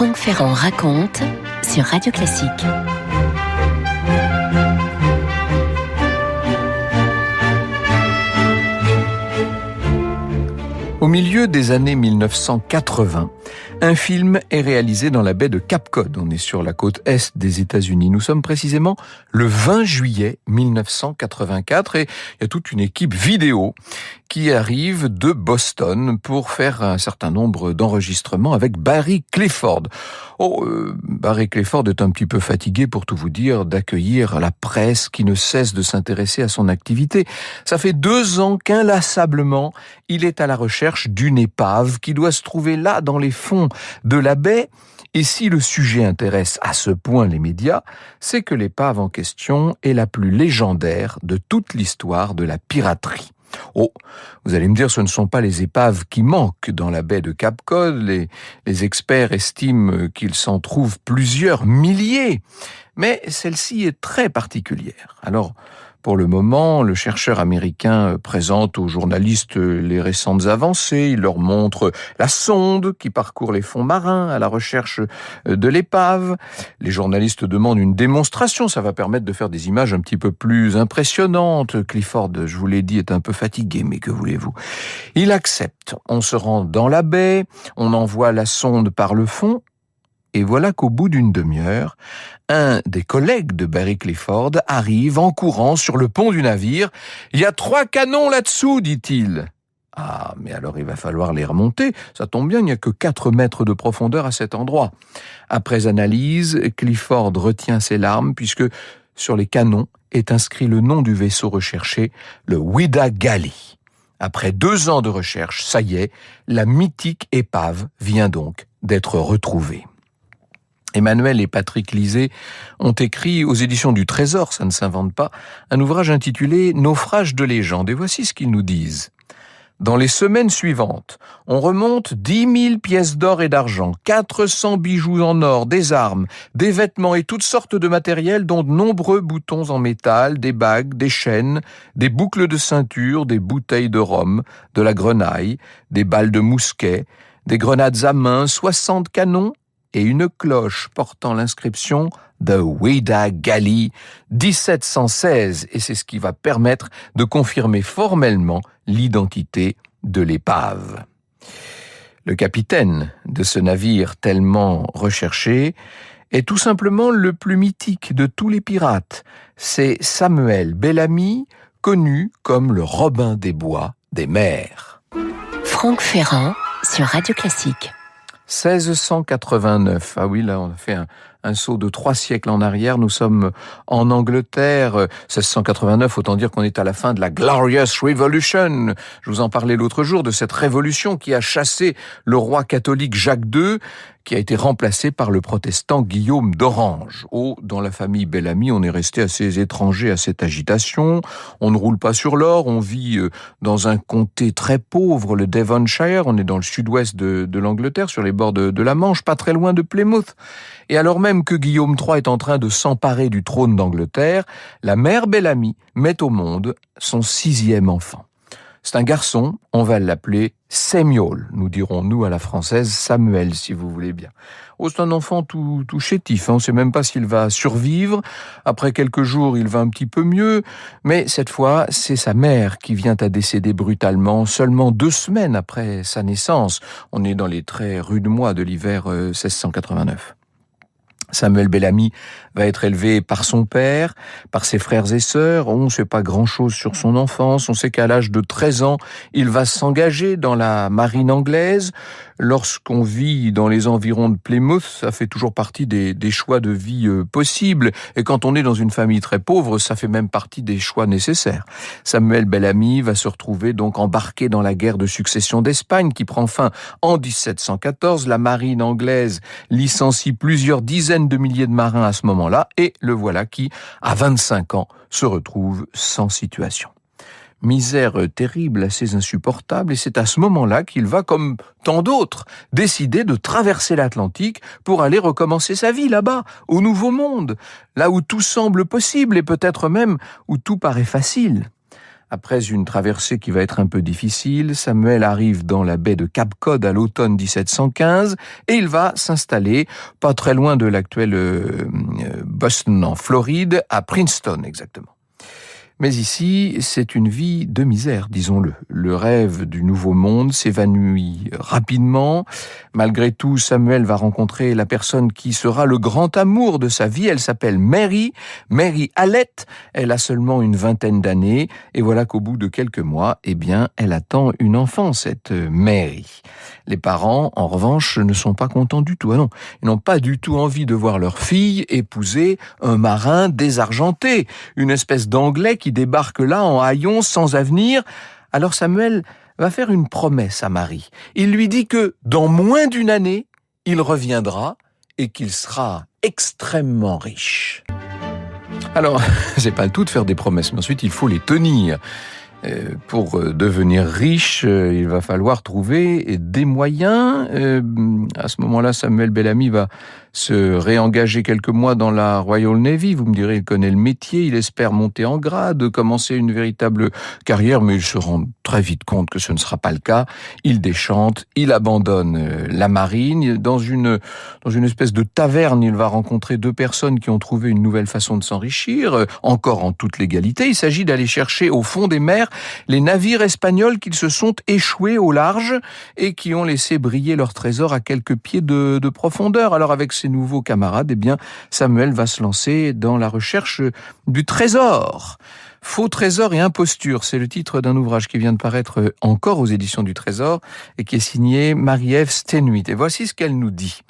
Franck Ferrand raconte sur Radio Classique. Au milieu des années 1980, un film est réalisé dans la baie de Cape Cod. On est sur la côte est des États-Unis. Nous sommes précisément le 20 juillet 1984 et il y a toute une équipe vidéo qui arrive de Boston pour faire un certain nombre d'enregistrements avec Barry Clifford. Barry Clifford est un petit peu fatigué, pour tout vous dire, d'accueillir la presse qui ne cesse de s'intéresser à son activité. Ça fait 2 ans qu'inlassablement, il est à la recherche d'une épave qui doit se trouver là, dans les fonds de la baie. Et si le sujet intéresse à ce point les médias, c'est que l'épave en question est la plus légendaire de toute l'histoire de la piraterie. Vous allez me dire, ce ne sont pas les épaves qui manquent dans la baie de Cape Cod. Les experts estiment qu'il s'en trouve plusieurs milliers. Mais celle-ci est très particulière. Alors, pour le moment, le chercheur américain présente aux journalistes les récentes avancées. Il leur montre la sonde qui parcourt les fonds marins à la recherche de l'épave. Les journalistes demandent une démonstration. Ça va permettre de faire des images un petit peu plus impressionnantes. Clifford, je vous l'ai dit, est un peu fatigué, mais que voulez-vous ? Il accepte. On se rend dans la baie, on envoie la sonde par le fond. Et voilà qu'au bout d'une demi-heure, un des collègues de Barry Clifford arrive en courant sur le pont du navire. « Il y a 3 canons là-dessous », dit-il. « Ah, mais alors il va falloir les remonter. Ça tombe bien, il n'y a que 4 mètres de profondeur à cet endroit. » Après analyse, Clifford retient ses larmes puisque sur les canons est inscrit le nom du vaisseau recherché, le Whydah Galley. Après 2 ans de recherche, ça y est, la mythique épave vient donc d'être retrouvée. Emmanuel et Patrick Lisée ont écrit aux éditions du Trésor, ça ne s'invente pas, un ouvrage intitulé « Naufrage de légende ». Et voici ce qu'ils nous disent. Dans les semaines suivantes, on remonte 10 000 pièces d'or et d'argent, 400 bijoux en or, des armes, des vêtements et toutes sortes de matériel, dont de nombreux boutons en métal, des bagues, des chaînes, des boucles de ceinture, des bouteilles de rhum, de la grenaille, des balles de mousquet, des grenades à main, 60 canons, et une cloche portant l'inscription « The Whydah Galley 1716 ». Et c'est ce qui va permettre de confirmer formellement l'identité de l'épave. Le capitaine de ce navire tellement recherché est tout simplement le plus mythique de tous les pirates. C'est Samuel Bellamy, connu comme le Robin des Bois des mers. Franck Ferrand sur Radio Classique. 1689. Ah oui, là, on a fait un saut de 3 siècles en arrière. Nous sommes en Angleterre. 1689, autant dire qu'on est à la fin de la Glorious Revolution. Je vous en parlais l'autre jour de cette révolution qui a chassé le roi catholique Jacques II, qui a été remplacé par le protestant Guillaume d'Orange. Dans la famille Bellamy, on est resté assez étranger à cette agitation. On ne roule pas sur l'or, on vit dans un comté très pauvre, le Devonshire. On est dans le sud-ouest de l'Angleterre, sur les bords de la Manche, pas très loin de Plymouth. Et alors même que Guillaume III est en train de s'emparer du trône d'Angleterre, la mère Bellamy met au monde son 6e enfant. C'est un garçon, on va l'appeler Samuel, nous dirons-nous à la française, Samuel si vous voulez bien. C'est un enfant tout chétif, on ne sait même pas s'il va survivre. Après quelques jours, il va un petit peu mieux, mais cette fois, c'est sa mère qui vient à décéder brutalement, seulement 2 semaines après sa naissance. On est dans les très rudes mois de l'hiver 1689. Samuel Bellamy va être élevé par son père, par ses frères et sœurs. On ne sait pas grand-chose sur son enfance. On sait qu'à l'âge de 13 ans, il va s'engager dans la marine anglaise. Lorsqu'on vit dans les environs de Plymouth, ça fait toujours partie des choix de vie possibles. Et quand on est dans une famille très pauvre, ça fait même partie des choix nécessaires. Samuel Bellamy va se retrouver donc embarqué dans la guerre de succession d'Espagne qui prend fin en 1714. La marine anglaise licencie plusieurs dizaines de milliers de marins à ce moment-là, et le voilà qui, à 25 ans, se retrouve sans situation. Misère terrible, assez insupportable, et c'est à ce moment-là qu'il va, comme tant d'autres, décider de traverser l'Atlantique pour aller recommencer sa vie là-bas, au Nouveau Monde, là où tout semble possible et peut-être même où tout paraît facile. Après une traversée qui va être un peu difficile, Samuel arrive dans la baie de Cap Cod à l'automne 1715 et il va s'installer pas très loin de l'actuel Boston en Floride, à Princeton exactement. Mais ici, c'est une vie de misère, disons-le. Le rêve du nouveau monde s'évanouit rapidement. Malgré tout, Samuel va rencontrer la personne qui sera le grand amour de sa vie. Elle s'appelle Mary Hallett. Elle a seulement une vingtaine d'années. Et voilà qu'au bout de quelques mois, eh bien, elle attend une enfant, cette Mary. Les parents, en revanche, ne sont pas contents du tout. Ah non, ils n'ont pas du tout envie de voir leur fille épouser un marin désargenté, une espèce d'Anglais qui débarque là en haillons sans avenir. Alors Samuel va faire une promesse à Marie. Il lui dit que dans moins d'une année, il reviendra et qu'il sera extrêmement riche. Alors, c'est pas le tout de faire des promesses, mais ensuite il faut les tenir. Pour devenir riche, il va falloir trouver des moyens. À ce moment-là, Samuel Bellamy va se réengager quelques mois dans la Royal Navy. Vous me direz, il connaît le métier, il espère monter en grade, commencer une véritable carrière, mais il se rend très vite compte que ce ne sera pas le cas. Il déchante, il abandonne la marine. Dans une espèce de taverne, il va rencontrer deux personnes qui ont trouvé une nouvelle façon de s'enrichir, encore en toute légalité. Il s'agit d'aller chercher au fond des mers les navires espagnols qui se sont échoués au large et qui ont laissé briller leur trésor à quelques pieds de profondeur. Alors avec ses nouveaux camarades, eh bien, Samuel va se lancer dans la recherche du trésor. Faux trésor et imposture, c'est le titre d'un ouvrage qui vient de paraître encore aux éditions du Trésor et qui est signé Marie-Ève Stenuit. Et voici ce qu'elle nous dit.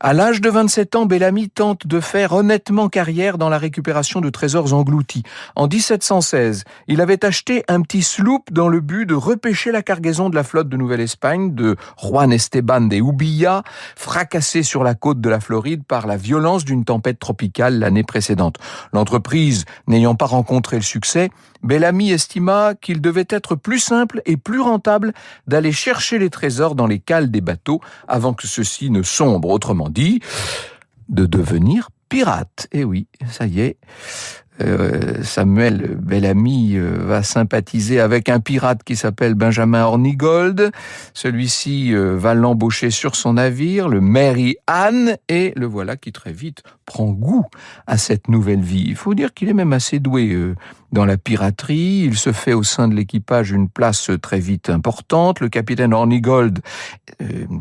À l'âge de 27 ans, Bellamy tente de faire honnêtement carrière dans la récupération de trésors engloutis. En 1716, il avait acheté un petit sloop dans le but de repêcher la cargaison de la flotte de Nouvelle-Espagne de Juan Esteban de Ubilla, fracassée sur la côte de la Floride par la violence d'une tempête tropicale l'année précédente. L'entreprise n'ayant pas rencontré le succès, Bellamy estima qu'il devait être plus simple et plus rentable d'aller chercher les trésors dans les cales des bateaux avant que ceux-ci ne sombrent. Autrement dit, de devenir pirate. Et oui, ça y est, Samuel Bellamy va sympathiser avec un pirate qui s'appelle Benjamin Hornigold. Celui-ci va l'embaucher sur son navire, le Mary Ann, et le voilà qui très vite prend goût à cette nouvelle vie. Il faut dire qu'il est même assez doué dans la piraterie. Il se fait au sein de l'équipage une place très vite importante. Le capitaine Hornigold,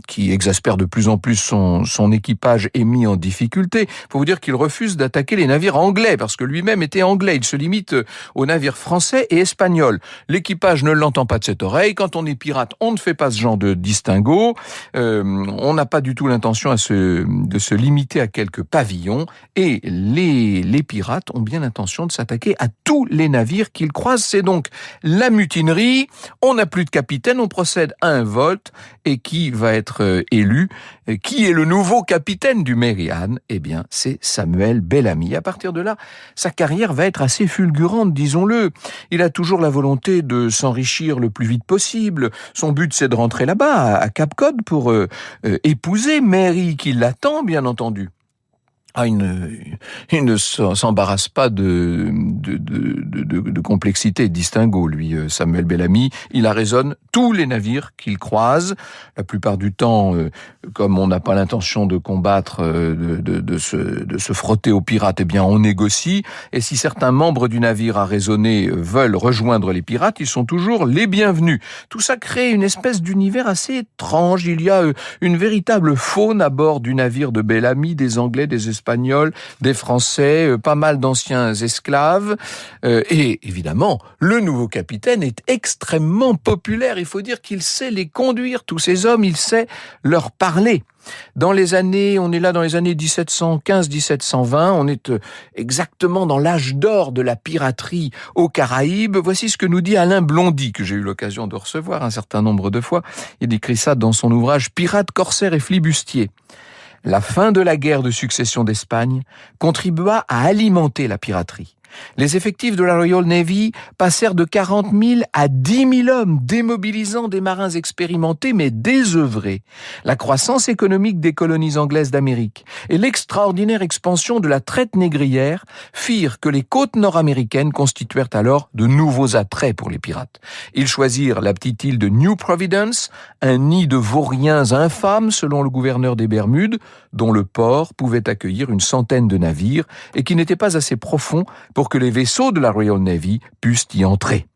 qui exaspère de plus en plus son équipage, est mis en difficulté. Il faut vous dire qu'il refuse d'attaquer les navires anglais, parce que lui-même était anglais. Il se limite aux navires français et espagnols. L'équipage ne l'entend pas de cette oreille. Quand on est pirate, on ne fait pas ce genre de distinguo. On n'a pas du tout l'intention de se limiter à quelques pavillons. Et les pirates ont bien l'intention de s'attaquer à tous les navires qu'ils croisent. C'est donc la mutinerie. On n'a plus de capitaine. On procède à un volte. Et qui va être élu? Qui est le nouveau capitaine du Mary Ann? Eh bien, c'est Samuel Bellamy. À partir de là, sa carrière va être assez fulgurante, disons-le. Il a toujours la volonté de s'enrichir le plus vite possible. Son but, c'est de rentrer là-bas, à Cap Cod, pour épouser Mary, qui l'attend, bien entendu. Il ne s'embarrasse pas de complexité et de distinguo, lui, Samuel Bellamy. Il arraisonne tous les navires qu'il croise. La plupart du temps, comme on n'a pas l'intention de combattre, de se frotter aux pirates, eh bien, on négocie. Et si certains membres du navire arraisonné veulent rejoindre les pirates, ils sont toujours les bienvenus. Tout ça crée une espèce d'univers assez étrange. Il y a une véritable faune à bord du navire de Bellamy, des Anglais, des Espagnols, des Français, pas mal d'anciens esclaves. Et évidemment, le nouveau capitaine est extrêmement populaire. Il faut dire qu'il sait les conduire, tous ces hommes, il sait leur parler. On est là dans les années 1715-1720, on est exactement dans l'âge d'or de la piraterie aux Caraïbes. Voici ce que nous dit Alain Blondy, que j'ai eu l'occasion de recevoir un certain nombre de fois. Il écrit ça dans son ouvrage « Pirates, corsaires et flibustiers ». La fin de la guerre de succession d'Espagne contribua à alimenter la piraterie. Les effectifs de la Royal Navy passèrent de 40 000 à 10 000 hommes, démobilisant des marins expérimentés mais désœuvrés. La croissance économique des colonies anglaises d'Amérique et l'extraordinaire expansion de la traite négrière firent que les côtes nord-américaines constituèrent alors de nouveaux attraits pour les pirates. Ils choisirent la petite île de New Providence, un nid de vauriens infâmes selon le gouverneur des Bermudes, dont le port pouvait accueillir une centaine de navires et qui n'était pas assez profond pour que les vaisseaux de la Royal Navy puissent y entrer.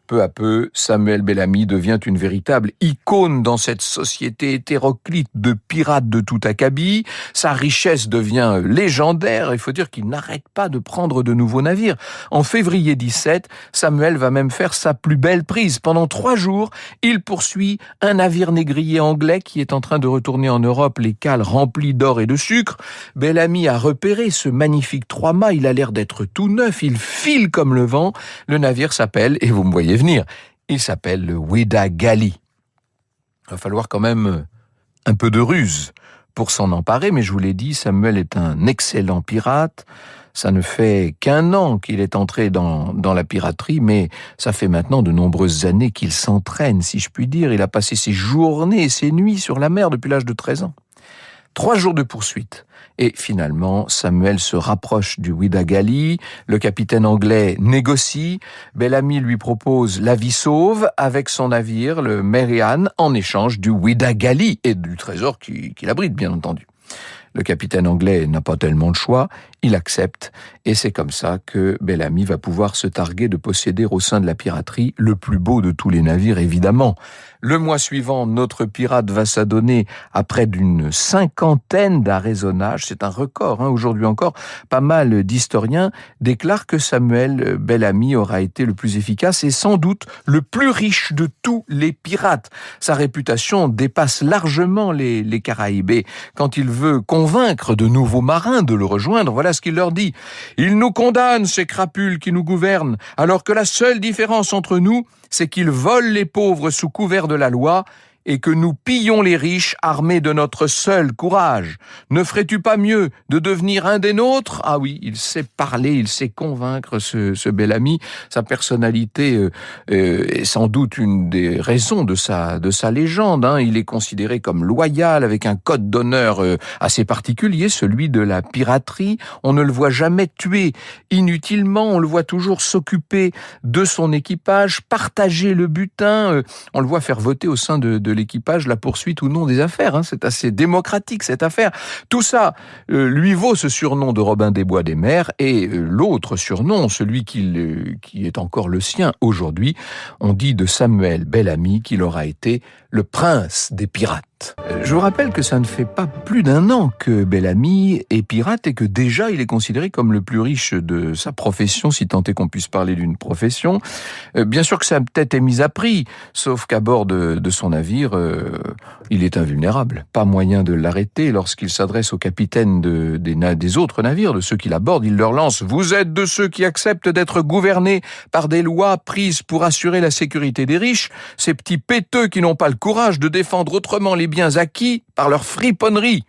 Peu à peu, Samuel Bellamy devient une véritable icône dans cette société hétéroclite de pirates de tout acabit. Sa richesse devient légendaire. Il faut dire qu'il n'arrête pas de prendre de nouveaux navires. En février 17, Samuel va même faire sa plus belle prise. Pendant 3 jours, il poursuit un navire négrier anglais qui est en train de retourner en Europe, les cales remplies d'or et de sucre. Bellamy a repéré ce magnifique 3-mâts. Il a l'air d'être tout neuf. Il file comme le vent. Le navire s'appelle, et vous me voyez venir, il s'appelle le Weda Galley. Il va falloir quand même un peu de ruse pour s'en emparer, mais je vous l'ai dit, Samuel est un excellent pirate. Ça ne fait qu'1 an qu'il est entré dans la piraterie, mais ça fait maintenant de nombreuses années qu'il s'entraîne, si je puis dire. Il a passé ses journées et ses nuits sur la mer depuis l'âge de 13 ans. 3 jours de poursuite. Et finalement, Samuel se rapproche du Weda Galley. Le capitaine anglais négocie. Bellamy lui propose la vie sauve avec son navire, le Mary Ann, en échange du Weda Galley et du trésor qu'il abrite, bien entendu. Le capitaine anglais n'a pas tellement de choix, il accepte, et c'est comme ça que Bellamy va pouvoir se targuer de posséder au sein de la piraterie le plus beau de tous les navires, évidemment. Le mois suivant, notre pirate va s'adonner à près d'une 50aine d'arraisonnages. C'est un record, aujourd'hui encore. Pas mal d'historiens déclarent que Samuel Bellamy aura été le plus efficace et sans doute le plus riche de tous les pirates. Sa réputation dépasse largement les Caraïbes. Et quand il veut convaincre de nouveaux marins de le rejoindre, voilà ce qu'il leur dit. « Ils nous condamnent, ces crapules qui nous gouvernent, alors que la seule différence entre nous, c'est qu'ils volent les pauvres sous couvert de la loi et que nous pillons les riches armés de notre seul courage. Ne ferais-tu pas mieux de devenir un des nôtres ?» Ah oui, il sait parler, il sait convaincre ce Bellamy. Sa personnalité est sans doute une des raisons de sa légende. Il est considéré comme loyal, avec un code d'honneur assez particulier, celui de la piraterie. On ne le voit jamais tuer inutilement, on le voit toujours s'occuper de son équipage, partager le butin. On le voit faire voter au sein de l'équipage la poursuite ou non des affaires. C'est assez démocratique cette affaire. Tout ça lui vaut ce surnom de Robin des Bois des Mers et l'autre surnom, celui qui est encore le sien aujourd'hui, on dit de Samuel Bellamy qu'il aura été le prince des pirates. Je vous rappelle que ça ne fait pas plus d'1 an que Bellamy est pirate et que déjà il est considéré comme le plus riche de sa profession, si tant est qu'on puisse parler d'une profession. Bien sûr que sa tête est mise à prix, sauf qu'à bord de son navire, il est invulnérable. Pas moyen de l'arrêter. Lorsqu'il s'adresse aux capitaines des autres navires, de ceux qui l'abordent, il leur lance « Vous êtes de ceux qui acceptent d'être gouvernés par des lois prises pour assurer la sécurité des riches, ces petits péteux qui n'ont pas le courage de défendre autrement les biens acquis par leur friponnerie. »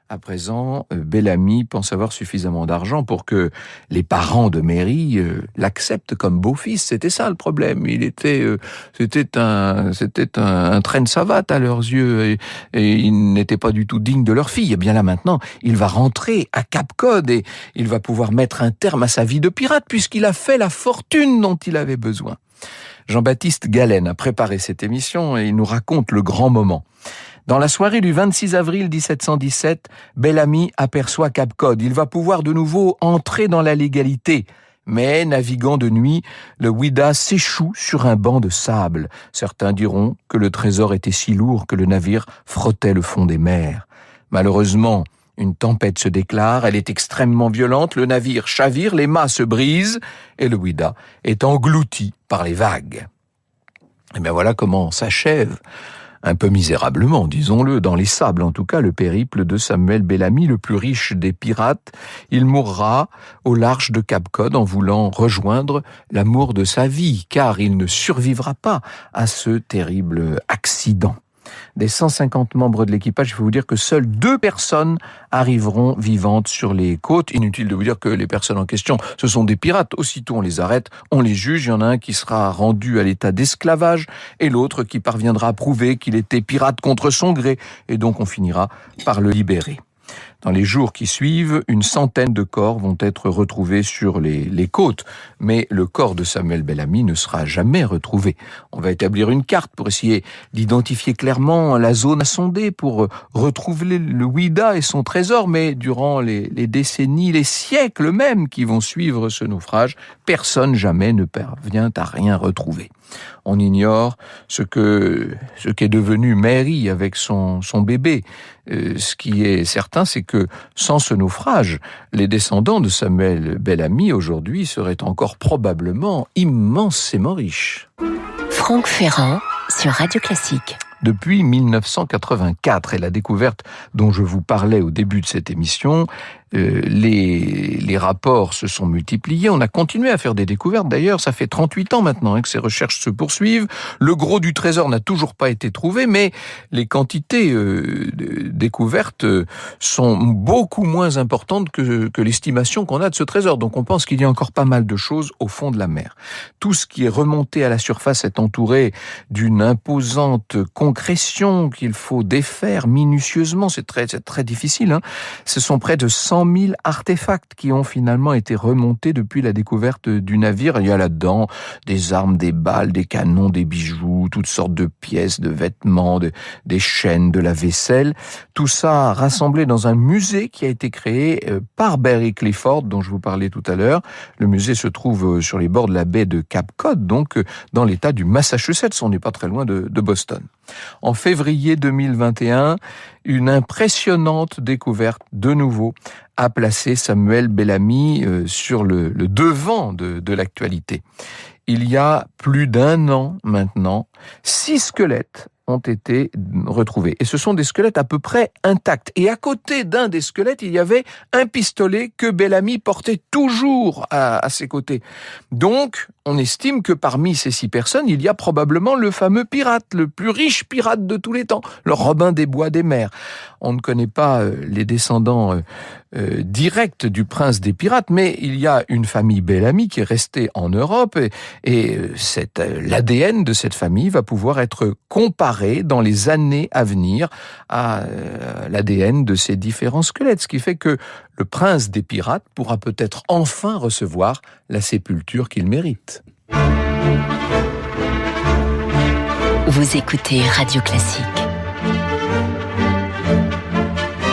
À présent, Bellamy pense avoir suffisamment d'argent pour que les parents de Mary l'acceptent comme beau-fils. C'était ça le problème. C'était un train de savate à leurs yeux et il n'était pas du tout digne de leur fille. Et bien là maintenant, il va rentrer à Cap Cod et il va pouvoir mettre un terme à sa vie de pirate puisqu'il a fait la fortune dont il avait besoin. Jean-Baptiste Galen a préparé cette émission et il nous raconte le grand moment. Dans la soirée du 26 avril 1717, Bellamy aperçoit Cap Cod. Il va pouvoir de nouveau entrer dans la légalité. Mais, naviguant de nuit, le Weda s'échoue sur un banc de sable. Certains diront que le trésor était si lourd que le navire frottait le fond des mers. Malheureusement, une tempête se déclare, elle est extrêmement violente, le navire chavire, les mâts se brisent et le Weda est englouti par les vagues. Et bien voilà comment s'achève, un peu misérablement, disons-le, dans les sables en tout cas, le périple de Samuel Bellamy, le plus riche des pirates. Il mourra au large de Cap Cod en voulant rejoindre l'amour de sa vie, car il ne survivra pas à ce terrible accident. Des 150 membres de l'équipage, il faut vous dire que seules 2 personnes arriveront vivantes sur les côtes. Inutile de vous dire que les personnes en question, ce sont des pirates. Aussitôt on les arrête, on les juge. Il y en a un qui sera rendu à l'état d'esclavage et l'autre qui parviendra à prouver qu'il était pirate contre son gré. Et donc on finira par le libérer. Dans les jours qui suivent, une centaine de corps vont être retrouvés sur les côtes. Mais le corps de Samuel Bellamy ne sera jamais retrouvé. On va établir une carte pour essayer d'identifier clairement la zone à sonder, pour retrouver le Ouida et son trésor. Mais durant les décennies, les siècles même qui vont suivre ce naufrage, personne jamais ne parvient à rien retrouver. On ignore ce qu'est devenu Mary avec son bébé. Ce qui est certain, c'est que sans ce naufrage, les descendants de Samuel Bellamy aujourd'hui seraient encore probablement immensément riches. Franck Ferrand sur Radio Classique. Depuis 1984 et la découverte dont je vous parlais au début de cette émission, les rapports se sont multipliés. On a continué à faire des découvertes. D'ailleurs, ça fait 38 ans maintenant que ces recherches se poursuivent. Le gros du trésor n'a toujours pas été trouvé, mais les quantités découvertes sont beaucoup moins importantes que l'estimation qu'on a de ce trésor. Donc on pense qu'il y a encore pas mal de choses au fond de la mer. Tout ce qui est remonté à la surface est entouré d'une imposante concrétion qu'il faut défaire minutieusement. C'est très difficile, hein. Ce sont près de 100 000 artefacts qui ont finalement été remontés depuis la découverte du navire. Il y a là-dedans des armes, des balles, des canons, des bijoux, toutes sortes de pièces, de vêtements, des chaînes, de la vaisselle. Tout ça rassemblé dans un musée qui a été créé par Barry Clifford, dont je vous parlais tout à l'heure. Le musée se trouve sur les bords de la baie de Cape Cod, donc dans l'état du Massachusetts. On n'est pas très loin de Boston. En février 2021, une impressionnante découverte, de nouveau, a placé Samuel Bellamy sur le devant de l'actualité. Il y a plus d'1 an maintenant, 6 squelettes ont été retrouvés. Et ce sont des squelettes à peu près intacts. Et à côté d'un des squelettes, il y avait un pistolet que Bellamy portait toujours à ses côtés. Donc, on estime que parmi ces 6 personnes, il y a probablement le fameux pirate, le plus riche pirate de tous les temps, le Robin des Bois des Mers. On ne connaît pas les descendants directs du prince des pirates, mais il y a une famille Bellamy qui est restée en Europe et l'ADN de cette famille va pouvoir être comparé dans les années à venir à l'ADN de ces différents squelettes, ce qui fait que le prince des pirates pourra peut-être enfin recevoir la sépulture qu'il mérite. Vous écoutez Radio Classique.